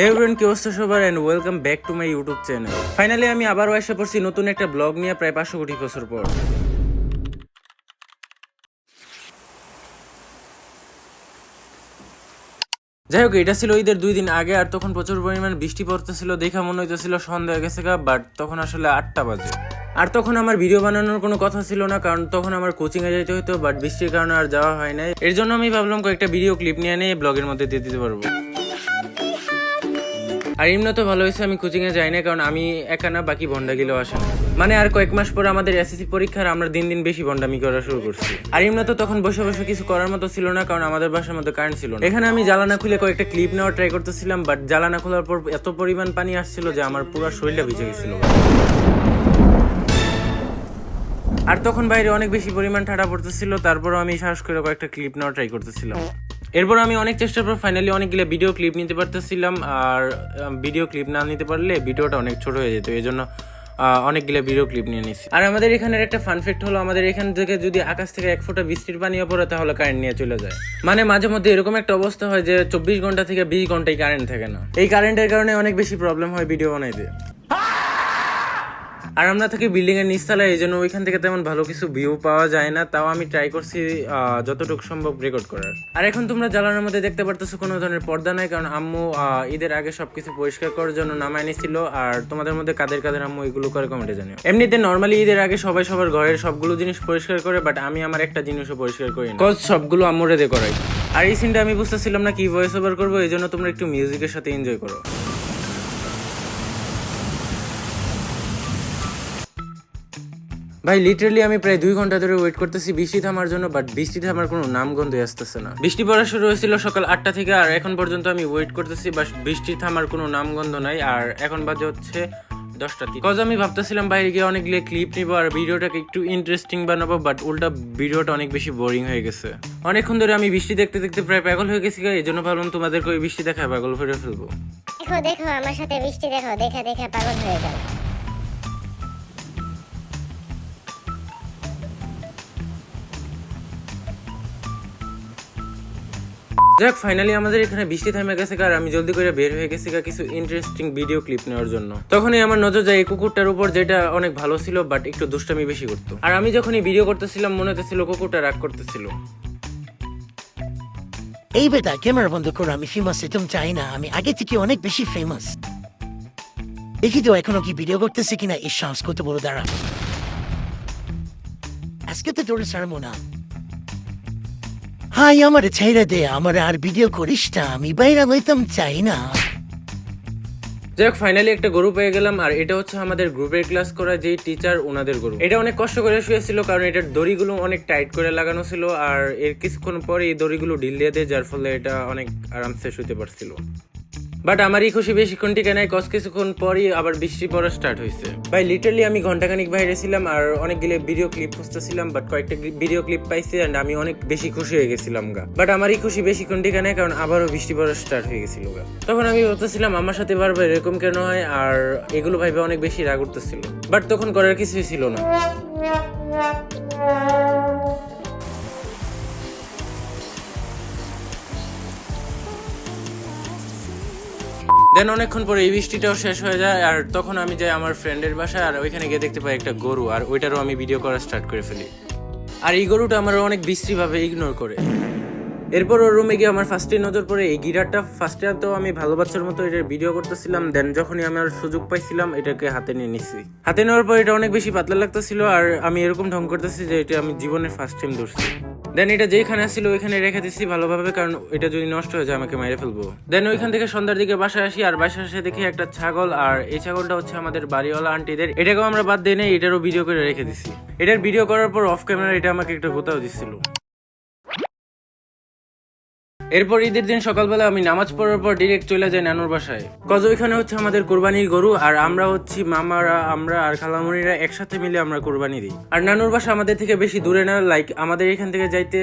হে everyone, কি অবস্থা সবার and welcome back to my YouTube channel. Finally আমি আবারও এসে পড়ছি নতুন একটা ব্লগ নিয়ে প্রায় 500 কোটি বছর পর। যাই হোক, এটা ছিল ঈদের 2 দিন আগে, আর তখন প্রচুর পরিমাণ বৃষ্টি পড়তেছিল। দেখা মনে হইতেছিল সন্ধ্যা হয়ে গেছে, বাট তখন আসলে 8টা বাজে। আর তখন আমার ভিডিও বানানোর কোনো কথা ছিল না, কারণ তখন আমার কোচিং এ যেতে হতো, বাট বৃষ্টির কারণে আর যাওয়া হয় নাই। এর জন্য আমি ভাবলাম কয়েকটা ভিডিও ক্লিপ নিয়ে এনে ব্লগের মধ্যে দিয়ে দিতে পারবো। আর এমনি তো ভালো হয়েছে আমি কোচিং এ যাই না, কারণ আমি একা না, বাকি ভন্ডাগুলো আসে না। মানে আর কয়েক মাস পর আমাদের এসএসসি পরীক্ষার, আমরা দিন দিন বেশি ভন্ডামি করা শুরু করছি। আর এমনি তো তখন বসে বসে কিছু করার মতো ছিল না, কারণ আমাদের বাসার মধ্যে কারেন্ট ছিল না। এখানে আমি জ্বালানা খুলে কয়েকটা ক্লিপ নেওয়ার ট্রাই করতেছিলাম, বাট জ্বালানা খোলার পর এত পরিমাণ পানি আসছিল যে আমার পুরো শরীরটা ভিজে গেছিল। আর তখন বাইরে অনেক বেশি পরিমাণ ঠান্ডা পড়তেছিল, তারপরও আমি সাহস করে কয়েকটা ক্লিপ নেওয়ার ট্রাই করতেছিলাম। এরপর আমি অনেক চেষ্টার পর ফাইনালি অনেকগুলো ভিডিও ক্লিপ নিতে পারতেছিলাম। আর ভিডিও ক্লিপ না নিতে পারলে ভিডিওটা অনেক ছোট হয়ে যেত, এই জন্য অনেকগুলো ভিডিও ক্লিপ নিয়ে নিচ্ছি। আর আমাদের এখানের একটা ফান ফ্যাক্ট হলো, আমাদের এখান থেকে যদি আকাশ থেকে 1 ফোঁটা বৃষ্টির পানিও পড়ে তাহলে কারেন্ট নিয়ে চলে যায়। মানে মাঝে মধ্যে এরকম একটা অবস্থা হয় যে 24 ঘন্টা থেকে 20 ঘন্টায় কারেন্ট থাকে না। এই কারেন্টের কারণে অনেক বেশি প্রবলেম হয় ভিডিও বানাইতে। আর আমরা থাকি বিল্ডিং এর নিচতলায়, এই জন্য ওইখান থেকে তেমন ভালো কিছু ভিউ পাওয়া যায় না। তাও আমি ট্রাই করছি যতটুকু সম্ভব রেকর্ড করার। আর এখন তোমরা জ্বালানোর মধ্যে দেখতে পারতেছো কোনো ধরনের পর্দা নাই, কারণ আম্মু ঈদের আগে সবকিছু পরিষ্কার করার জন্য নামায় নিছিল। আর তোমাদের মধ্যে কাদের কাদের আম্মু এগুলো করে কমেন্টে জানিও। এমনিতে নর্মালি ঈদের আগে সবাই সবার ঘরের সবগুলো জিনিস পরিষ্কার করে, বাট আমি আমার একটা জিনিসও পরিষ্কার করি না, সবগুলো আম্মুরে দিয়ে করাই। আর এই সিনটা আমি বুঝতেছিলাম না কি ভয়েস ওভার করবো, এই জন্য তোমরা একটু মিউজিকের সাথে এনজয় করো। ভাই লিটারালি আমি প্রায় 2 ঘন্টা ধরে ওয়েট করতেছি বৃষ্টি থামার জন্য, বাট বৃষ্টি থামার কোনো নামগন্ধই আসতেছে না। বৃষ্টি পড়া শুরু হয়েছিল সকাল 8টা থেকে, আর এখন পর্যন্ত আমি ওয়েট করতেছি, বাট বৃষ্টি থামার কোনো নামগন্ধ নাই। আর এখন বাজে হচ্ছে 10টা। কজ আমি ভাবতেছিলাম বাইরে গিয়ে অনেকগুলো ক্লিপ নিবো আর ভিডিওটাকে একটু ইন্টারেস্টিং বানাবো, বাট উল্টা ভিডিওটা অনেক বেশি বোরিং হয়ে গেছে। অনেকক্ষণ ধরে আমি বৃষ্টি দেখতে দেখতে প্রায় পাগল হয়ে গেছি, এই জন্য ভাবলাম তোমাদেরকে ওই বৃষ্টি দেখায় পাগল করে ফেলবো। দেখো দেখো আমার সাথে বৃষ্টি দেখো, দেখে দেখে পাগল হয়ে যাও। যাক, ফাইনালি আমাদের এখানে বৃষ্টি থেমে গেছে, আর আমি জলদি করে বের হয়ে গেছি কিছু ইন্টারেস্টিং ভিডিও ক্লিপ নেওয়ার জন্য। তখনই আমার নজর যায় এই কুকুরটার উপর, যেটা অনেক ভালো ছিল, বাট একটু দুষ্টামি বেশি করতো। আর আমি যখনই ভিডিও করতেছিলাম মনে হতেছিল কুকুরটা রাগ করতেছিল। এই বেটা ক্যামেরা বন্ধ করো, আমি ফেমাস একদম চাই না, আমি আগে থেকে অনেক বেশি ফেমাস। দেখি তো এখনো কি ভিডিও করতেছে কিনা, এই সাহস করতে বড় দাঁড়া। আজকে তো তোর ছাড়বো না। হাই আমার ছেড়ে দে, আমার আর ভিডিও করিস না, আমি বাইরে লইতাম চাই না। যাই হোক, ফাইনালি একটা গরু পেয়ে গেলাম, আর এটা হচ্ছে আমাদের গ্রুপের ক্লাস করা যেই টিচার ওনাদের গরু। এটা অনেক কষ্ট করে শুয়েছিল, কারণ এটার দড়িগুলো অনেক টাইট করে লাগানো ছিল, আর এর কিছুক্ষণ পরে এই দড়িগুলো ঢিল দিয়ে দেয়, যার ফলে এটা অনেক আরামসে শুতে পারছিল। বাট আমারই খুশি বেশিক্ষণ টিকে নাই, কিছুক্ষণ পরই আবার বৃষ্টি পড়া স্টার্ট হয়েছে। ভাই লিটারলি আমি ঘন্টাখানিক বাইরে ছিলাম আর অনেকগুলো ভিডিও ক্লিপ খুঁজতেছিলাম, বাট কয়েকটা ভিডিও ক্লিপ পাইছি এন্ড আমি অনেক বেশি খুশি হয়ে গেছিলাম বাট আমারই খুশি বেশিক্ষণ টিকে নাই, কারণ আবারও বৃষ্টি পড়া স্টার্ট হয়ে গেছিল তখন আমি ভাবতেছিলাম আমার সাথে বারবার এরকম কেন হয়, আর এগুলো ভাইবে অনেক বেশি রাগ উঠতেছিল, বাট তখন করার কিছুই ছিল না। দেন অনেকক্ষণ পরে এই বৃষ্টিটাও শেষ হয়ে যায়, আর তখন আমি যাই আমার ফ্রেন্ডের বাসায়, আর ওইখানে গিয়ে দেখতে পাই একটা গরু, আর ওইটারও আমি ভিডিও করা স্টার্ট করে ফেলি। আর এই গরুটা আমার অনেক বিশ্রীভাবে ইগনোর করে। এরপর ওর রুমে গিয়ে আমার ফার্স্টে নজর পড়ে এই গিটারটা। ফার্স্টে তো আমি ভালো বাচ্চার মতো এটার ভিডিও করতেছিলাম, দেন যখনই আমার সুযোগ পাইছিলাম এটাকে হাতে নিয়ে নিছি। হাতে নেওয়ার পর এটা অনেক বেশি পাতলা লাগতেছিল, আর আমি এরকম ঢং করতেছি যে এটা আমি জীবনের ফার্স্ট টাইম ধরছি। দেন এটা যেখানে ছিল ওইখানে রেখে দিচ্ছি ভালোভাবে, কারণ এটা যদি নষ্ট হয়ে যায় আমাকে মেরে ফেলবো। দেন ওইখান থেকে সন্ধ্যার দিকে বাসায় আসি, আর বাসায় এসে দেখি একটা ছাগল, আর এই ছাগলটা হচ্ছে আমাদের বাড়িওয়ালা আন্টিদের। এটাকেও আমরা বাদ দিয়ে নেই, এটারও ভিডিও করে রেখে দিচ্ছি। এটার ভিডিও করার পর অফ ক্যামেরা এটা আমাকে একটা গোতাও দিচ্ছিল। এরপর ঈদের দিন সকালবেলা আমি নামাজ পড়ার পর ডিরেক্ট চলে যাই নানুর বাসায়, কজ ওইখানে হচ্ছে আমাদের কোরবানির গরু, আর আমরা হচ্ছি মামারা, আমরা আর খালামুনিরা একসাথে মিলে আমরা কোরবানি দিই। আর নানুর বাসা আমাদের থেকে বেশি দূরে না, লাইক আমাদের এখান থেকে যাইতে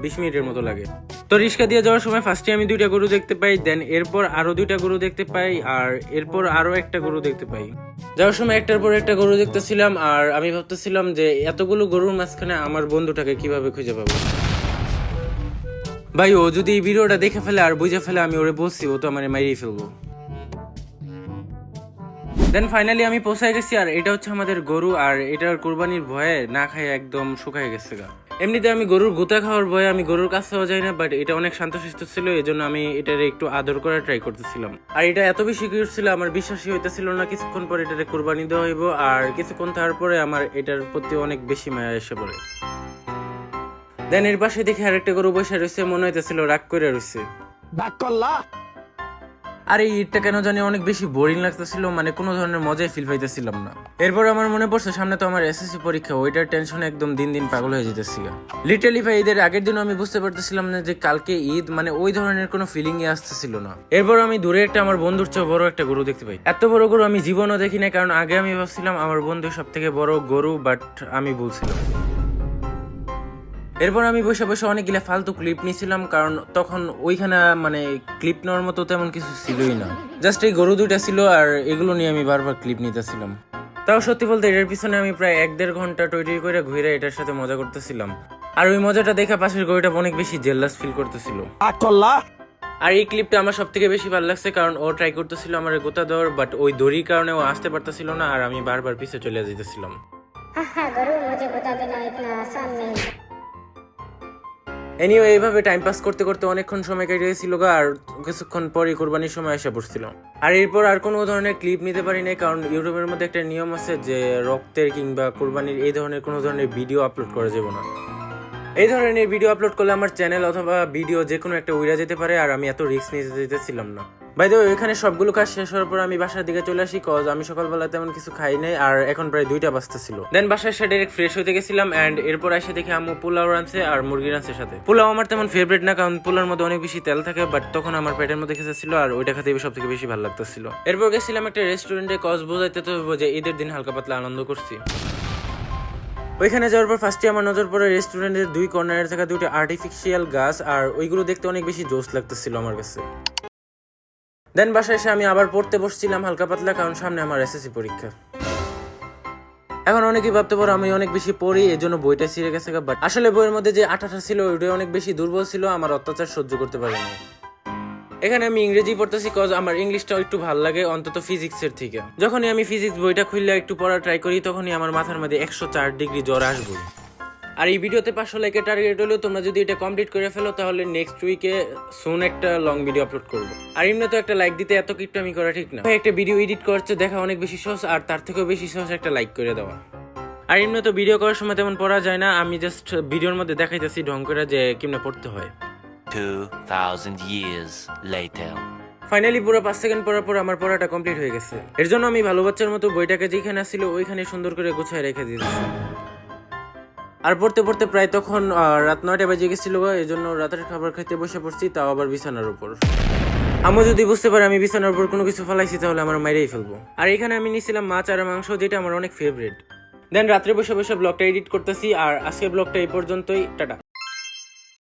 20 মিনিটের মতো লাগে। তো রিক্সা দিয়ে যাওয়ার সময় ফার্স্টে আমি 2টা গরু দেখতে পাই, দেন এরপর আরো 2টা গরু দেখতে পাই, আর এরপর আরো একটা গরু দেখতে পাই। যাওয়ার সময় একটার পর একটা গরু দেখতেছিলাম, আর আমি ভাবতেছিলাম যে এতগুলো গরুর মাঝখানে আমার বন্ধুটাকে কিভাবে খুঁজে পাবো। ভাই ও যদি এই ভিডিওটা দেখে ফেলে আর বুঝে ফেলে আমি ওরে বলছি, ও তো আমার মাইরেই ফেলবো। দেন ফাইনালি আমি পৌঁছায় গেছি, আর এটা হচ্ছে আমাদের গরু, আর এটার কুরবানির ভয়ে না খাই একদম শুকায় গেছে গা। এমনিতে আমি গরুর গুতা খাওয়ার ভয়ে আমি গরুর কাছেও যাই না, বাট এটা অনেক শান্তশিষ্ট ছিল, এই জন্য আমি এটার একটু আদর করার ট্রাই করতেছিলাম। আর এটা এত বেশি কিউট ছিল আমার বিশ্বাসই হইতেছিল না কিছুক্ষণ পরে এটারে কুরবানি দেওয়া হইব, আর কিছুক্ষণ তারপরে আমার এটার প্রতি অনেক বেশি মায়া এসে পড়ে। দেন এর পাশে দেখে আরেকটা গরু বসে রয়েছে, মনে হইতেছিল রাগ করে রয়েছে। আর এই ঈদটা কেন জানি অনেক বেশি বোরিং লাগতেছিল, মানে কোনো ধরনের মজাই ফিল পাইতেছিলাম না। এরপর আমার মনে পড়ছে সামনে তো আমার এসএসসি পরীক্ষা, ওইটার টেনশনে একদম দিন দিন পাগল হয়ে যেতেছি। লিটারালি ভাই ঈদের আগের দিন আমি বুঝতে পারতেছিলাম না যে কালকে ঈদ, মানে ওই ধরনের কোনো ফিলিংই আসতেছিল না। এরপর আমি দূরে একটা আমার বন্ধুর চেয়ে বড় একটা গরু দেখতে পাই। এত বড় গরু আমি জীবনও দেখি না, কারণ আগে আমি ভাবছিলাম আমার বন্ধু সব থেকে বড় গরু, বাট আমি ভুলছিলাম। এরপর আমি বসে বসে অনেকগুলা ফালতু ক্লিপ নিয়েছিলাম, কারণ তখন ওইখানে মানে ক্লিপ নেওয়ার মতো তেমন কিছু ছিলই না, জাস্ট এই গরু দুইটা ছিল, আর এগুলো নিয়ে আমি বারবার ক্লিপ নিতেছিলাম। তাও সত্যি বলতে এটার পিছনে আমি প্রায় 1-1.5 ঘন্টা তৈরি করে ঘুরে এটার সাথে মজা করতেছিলাম, আর ওই মজাটা দেখে পাশের গরুটা অনেক বেশি জেলাস ফিল করতেছিল। আর এই ক্লিপটা আমার সব থেকে বেশি ভালো লাগছে, কারণ ও ট্রাই করতেছিল আমার গোতা দেওয়ার, বাট ওই দড়ির কারণে ও আসতে পারতেছিল না, আর আমি বারবার পিছে চলে যেতেছিলাম। গরু মুঝে বতা দেনা ইতনা আসান নেই। এনিওয়ে এইভাবে টাইম পাস করতে করতে অনেকক্ষণ সময় কেটে গেছিল গা, আর কিছুক্ষণ পরে কুরবানির সময় এসে পড়ছিল। আর এরপর আর কোনো ধরনের ক্লিপ নিতে পারি নাই, কারণ ইউটিউবের মধ্যে একটা নিয়ম আছে যে রক্তের কিংবা কুরবানির এই ধরনের কোনো ধরনের ভিডিও আপলোড করা যাবে না। এই ধরনের ভিডিও আপলোড করলে আমার চ্যানেল অথবা ভিডিও যে কোনো একটা উড়ে যেতে পারে, আর আমি এত রিস্ক নিতে যেতেছিলাম না। বাই দ্য ওয়ে, এখানে সবগুলো কাজ শেষ হওয়ার পর আমি বাসার দিকে চলে আসি, কজ আমি সকালবেলা তেমন কিছু খাই নাই, আর এখন প্রায় 2টা বাজতেছিল। দেন বাসায় এসে ডাইরেক্ট ফ্রেশ হতে গেছিলাম, এন্ড এরপর এসে দেখি আম্মু পোলাও রাঁধছে আর মুরগি রাঁধছে সাথে। পোলাও আমার তেমন ফেভারিট না, কারণ পোলাওর মধ্যে অনেক বেশি তেল থাকে, বাট তখন আমার পেটের মধ্যে খেতেছিল, আর ওইটা খেতে সব থেকে বেশি ভালো লাগতেছিল। এরপর গেছিলাম একটা রেস্টুরেন্টে, কজ বোঝাইতে তো যে ঈদের দিন হালকা পাতলা আনন্দ করছি। ওইখানে যাওয়ার পর ফার্স্টে আমার নজর পড়ে রেস্টুরেন্টের 2 কর্নারে থাকা 2টা আর্টিফিশিয়াল গাছ, আর ওইগুলো দেখতে অনেক বেশি জোশ লাগতেছিল আমার কাছে। দেন বাসায় এসে আমি আবার পড়তে বসছিলাম হালকা পাতলা, কারণ সামনে আমার এসএসসি পরীক্ষা। এখন অনেকেই ভাবতে পারো আমি অনেক বেশি পড়ি, এই জন্য বইটা ছিঁড়ে গেছে, বাট আসলে বইয়ের মধ্যে যে আঠাটা ছিল ওইটা অনেক বেশি দুর্বল ছিল, আমার অত্যাচার সহ্য করতে পারিনি। এখানে আমি ইংরেজি পড়তেছি, কজ আমার ইংলিশটা একটু ভালো লাগে অন্তত ফিজিক্সের থেকে। যখনই আমি ফিজিক্স বইটা খুললে একটু পড়া ট্রাই করি, তখনই আমার মাথার মধ্যে 104 ডিগ্রি জ্বর আসবে। আর এই ভিডিওতে 500 লাইকের টার্গেট হলেও তোমরা যদি এটা কমপ্লিট করে ফেলো, তাহলে নেক্সট উইকে সুন একটা লং ভিডিও আপলোড করবো। আর এমনি তো একটা লাইক দিতে এত কিপটামি করা ঠিক না। একটা ভিডিও এডিট করছে দেখা অনেক বেশি সহজ, আর তার থেকেও বেশি সহজ একটা লাইক করে দেওয়া। আর এমনি তো ভিডিও করার সময় তেমন পড়া যায় না, আমি জাস্ট ভিডিওর মধ্যে দেখাইতেছি ঢং করে যে কেমনে পড়তে হয়। 2000 years later. ফাইনালি পুরো 5 সেকেন্ড পড়ার পর আমার পড়াটা কমপ্লিট হয়ে গেছে। এর জন্য আমি ভালো বাচ্চার মতো বইটাকে যেখানে ছিল ওইখানে সুন্দর করে গুছিয়ে রেখে দিয়েছি। আর পড়তে পড়তে প্রায় তখন রাত 9টা বেজে গেছিল, এই জন্য রাতের খাবার খেতে বসে পড়ছি, তাও আবার বিছানার উপর। আমি যদি বুঝতে পারি আমি বিছানার উপর কোনো কিছু ফেলাইছি, তাহলে আমার মাইরেই ফেলবো। আর এখানে আমি নিয়েছিলাম মাছ আর মাংস, যেটা আমার অনেক ফেভারিট। দেন রাত্রে বসে বসে ব্লগটা এডিট করতেছি, আর আজকের ব্লগটা এই পর্যন্তই। টাটা।